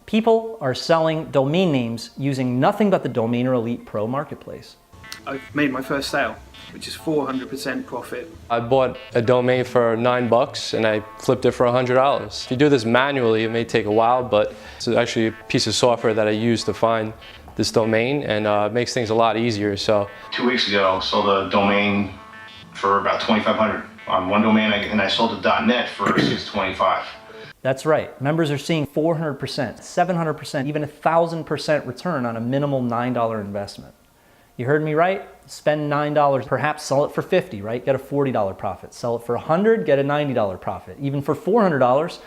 People are selling domain names using nothing but the Domainer Elite Pro marketplace. I've made my first sale, which is 400% profit. I bought a domain for $9 and I flipped it for $100. If you do this manually, it may take a while, but it's actually a piece of software that I use to find this domain, and it makes things a lot easier. So 2 weeks ago, I sold a domain for about $2,500 on one domain, and I sold a .net for $625. That's right. Members are seeing 400%, 700%, even 1,000% return on a minimal $9 investment. You heard me right? Spend $9, perhaps sell it for $50, right? Get a $40 profit. Sell it for $100, get a $90 profit. Even for $400,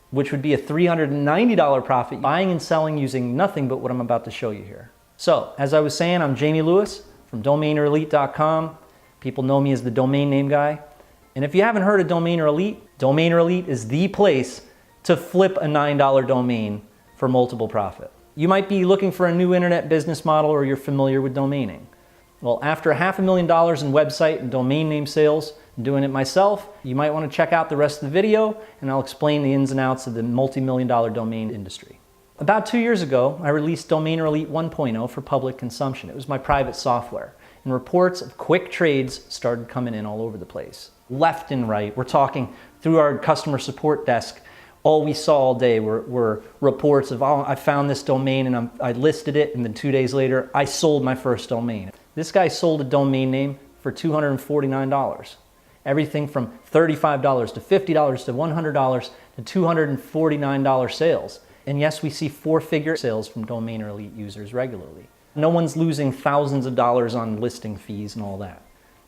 which would be a $390 profit, buying and selling using nothing but what I'm about to show you here. So, as I was saying, I'm Jamie Lewis from DomainerElite.com. People know me as the domain name guy. And if you haven't heard of Domainer Elite is the place to flip a $9 domain for multiple profit. You might be looking for a new internet business model, or you're familiar with domaining. Well, after $500,000 in website and domain name sales, and doing it myself, you might want to check out the rest of the video, and I'll explain the ins and outs of the multi-million-dollar domain industry. About 2 years ago, I released Domainer Elite 1.0 for public consumption. It was my private software, and reports of quick trades started coming in all over the place. Left and right. We're talking through our customer support desk. All we saw all day were reports of, oh, I found this domain and I listed it, and then 2 days later, I sold my first domain. This guy sold a domain name for $249. Everything from $35 to $50 to $100 to $249 sales. And yes, we see four-figure sales from Domainer Elite users regularly. No one's losing thousands of dollars on listing fees and all that.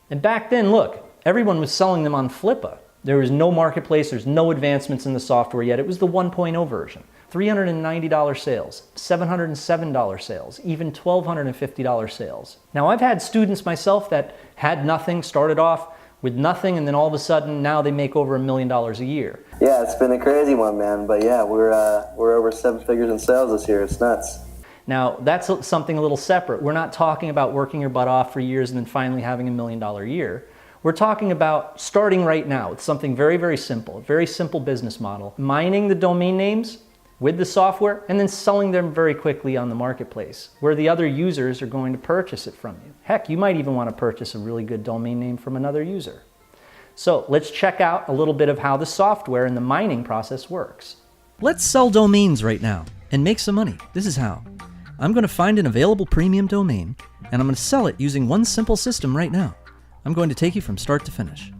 And back then, look, everyone was selling them on Flippa. There was no marketplace, there's no advancements in the software yet. It was the 1.0 version. $390 sales, $707 sales, even $1,250 sales. Now, I've had students myself that had nothing, started off with nothing, and then all of a sudden now they make over $1 million a year. Yeah, it's been a crazy one, man. But yeah, we're over 7 figures in sales this year. It's nuts. Now, that's something a little separate. We're not talking about working your butt off for years and then finally having $1 million a year. We're talking about starting right now with something very, very simple, a very simple business model. Mining the domain names with the software and then selling them very quickly on the marketplace where the other users are going to purchase it from you. Heck, you might even want to purchase a really good domain name from another user. So let's check out a little bit of how the software and the mining process works. Let's sell domains right now and make some money. This is how. I'm going to find an available premium domain and I'm going to sell it using one simple system right now. I'm going to take you from start to finish.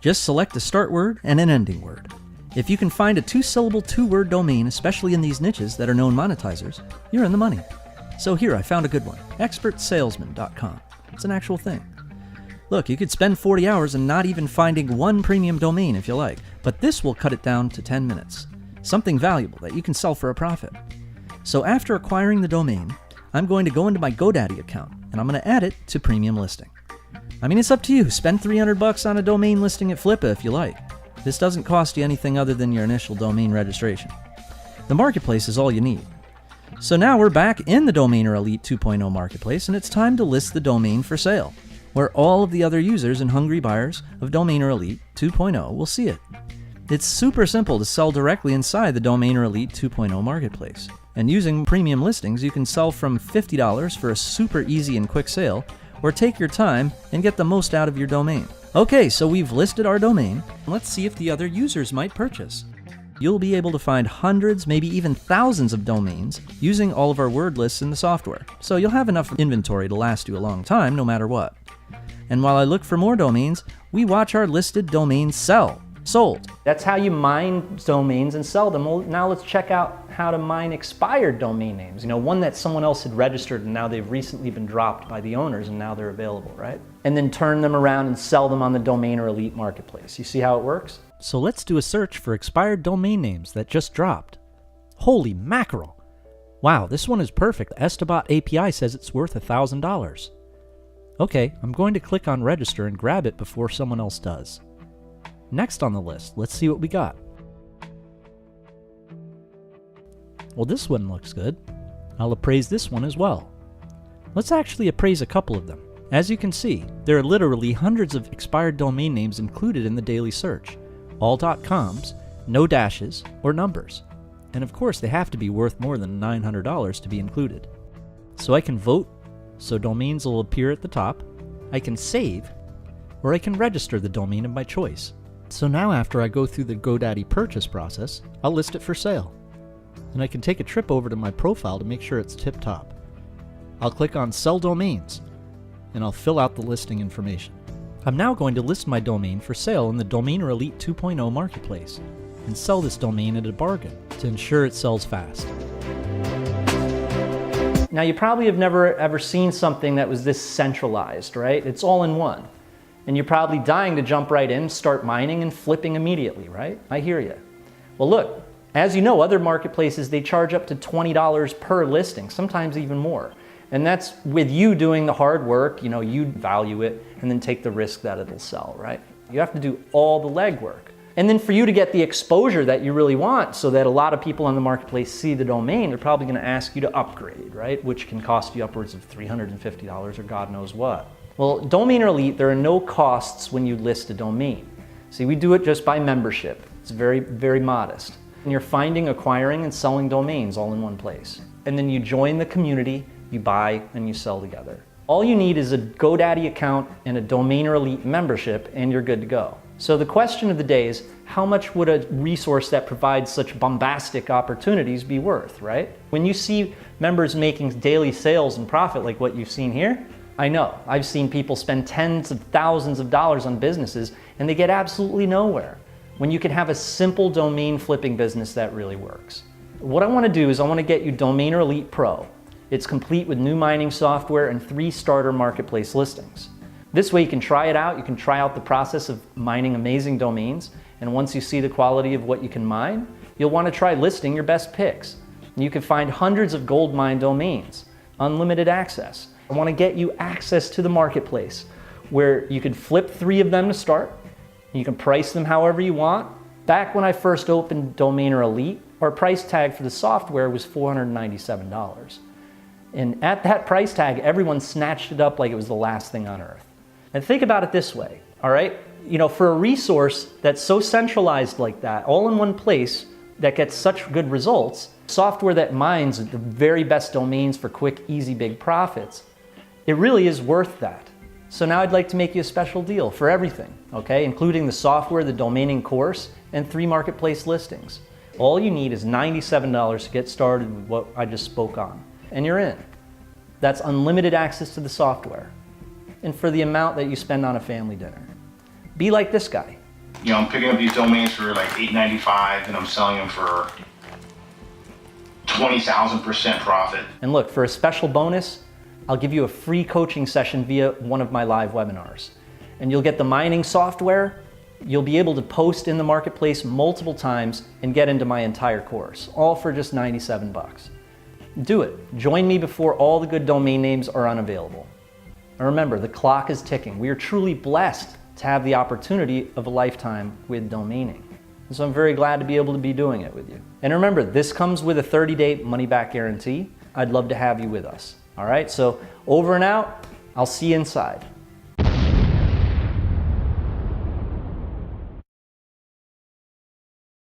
Just select a start word and an ending word. If you can find a 2-syllable, 2-word domain, especially in these niches that are known monetizers, you're in the money. So here, I found a good one, expertsalesman.com. It's an actual thing. Look, you could spend 40 hours and not even finding one premium domain if you like, but this will cut it down to 10 minutes. Something valuable that you can sell for a profit. So after acquiring the domain, I'm going to go into my GoDaddy account and I'm going to add it to premium listing. I mean, it's up to you. Spend $300 on a domain listing at Flippa if you like. This doesn't cost you anything other than your initial domain registration. The marketplace is all you need. So now we're back in the Domainer Elite 2.0 marketplace, and it's time to list the domain for sale, where all of the other users and hungry buyers of Domainer Elite 2.0 will see it. It's super simple to sell directly inside the Domainer Elite 2.0 marketplace. And using premium listings, you can sell from $50 for a super easy and quick sale, or take your time and get the most out of your domain. Okay, so we've listed our domain. Let's see if the other users might purchase. You'll be able to find hundreds, maybe even thousands of domains using all of our word lists in the software. So you'll have enough inventory to last you a long time, no matter what. And while I look for more domains, we watch our listed domains sold. That's how you mine domains and sell them. Well, now let's check out how to mine expired domain names. You know, one that someone else had registered and now they've recently been dropped by the owners and now they're available, right? And then turn them around and sell them on the Domainer Elite marketplace. You see how it works? So let's do a search for expired domain names that just dropped. Holy mackerel! Wow, this one is perfect. Estabot API says it's worth $1,000. Okay, I'm going to click on register and grab it before someone else does. Next on the list, let's see what we got. Well, this one looks good. I'll appraise this one as well. Let's actually appraise a couple of them. As you can see, there are literally hundreds of expired domain names included in the daily search. All .coms, no dashes, or numbers. And of course, they have to be worth more than $900 to be included. So I can vote, so domains will appear at the top, I can save, or I can register the domain of my choice. So now after I go through the GoDaddy purchase process, I'll list it for sale. And I can take a trip over to my profile to make sure it's tip-top. I'll click on Sell Domains, and I'll fill out the listing information. I'm now going to list my domain for sale in the Domainer Elite 2.0 marketplace, and sell this domain at a bargain to ensure it sells fast. Now you probably have never ever seen something that was this centralized, right? It's all in one. And you're probably dying to jump right in, start mining and flipping immediately, right? I hear you. Well look, as you know, other marketplaces, they charge up to $20 per listing, sometimes even more. And that's with you doing the hard work, you value it and then take the risk that it'll sell, right? You have to do all the legwork. And then for you to get the exposure that you really want so that a lot of people on the marketplace see the domain, they're probably going to ask you to upgrade, right? Which can cost you upwards of $350 or God knows what. Well, Domainer Elite, there are no costs when you list a domain. See, we do it just by membership. It's very, very modest. And you're finding, acquiring, and selling domains all in one place. And then you join the community, you buy, and you sell together. All you need is a GoDaddy account and a Domainer Elite membership, and you're good to go. So the question of the day is, how much would a resource that provides such bombastic opportunities be worth, right? When you see members making daily sales and profit like what you've seen here, I know, I've seen people spend tens of thousands of dollars on businesses and they get absolutely nowhere. When you can have a simple domain flipping business that really works. What I want to do is I want to get you Domainer Elite Pro. It's complete with new mining software and 3 starter marketplace listings. This way you can try it out, you can try out the process of mining amazing domains, and once you see the quality of what you can mine, you'll want to try listing your best picks. You can find hundreds of gold mine domains, unlimited access. I want to get you access to the marketplace where you can flip 3 of them to start, you can price them however you want. Back when I first opened Domainer Elite, our price tag for the software was $497. And at that price tag, everyone snatched it up like it was the last thing on earth. And think about it this way, all right? For a resource that's so centralized like that, all in one place, that gets such good results, software that mines the very best domains for quick, easy, big profits, it really is worth that. So now I'd like to make you a special deal for everything, okay? Including the software, the domaining course, and 3 marketplace listings. All you need is $97 to get started with what I just spoke on, and you're in. That's unlimited access to the software, and for the amount that you spend on a family dinner. Be like this guy. I'm picking up these domains for like $8.95 and I'm selling them for 20,000% profit. And look, for a special bonus, I'll give you a free coaching session via one of my live webinars. And you'll get the mining software, you'll be able to post in the marketplace multiple times and get into my entire course, all for just 97 bucks. Do it. Join me before all the good domain names are unavailable. And remember, the clock is ticking. We are truly blessed to have the opportunity of a lifetime with domaining. And so I'm very glad to be able to be doing it with you. And remember, this comes with a 30-day money-back guarantee. I'd love to have you with us. All right, so over and out. I'll see you inside.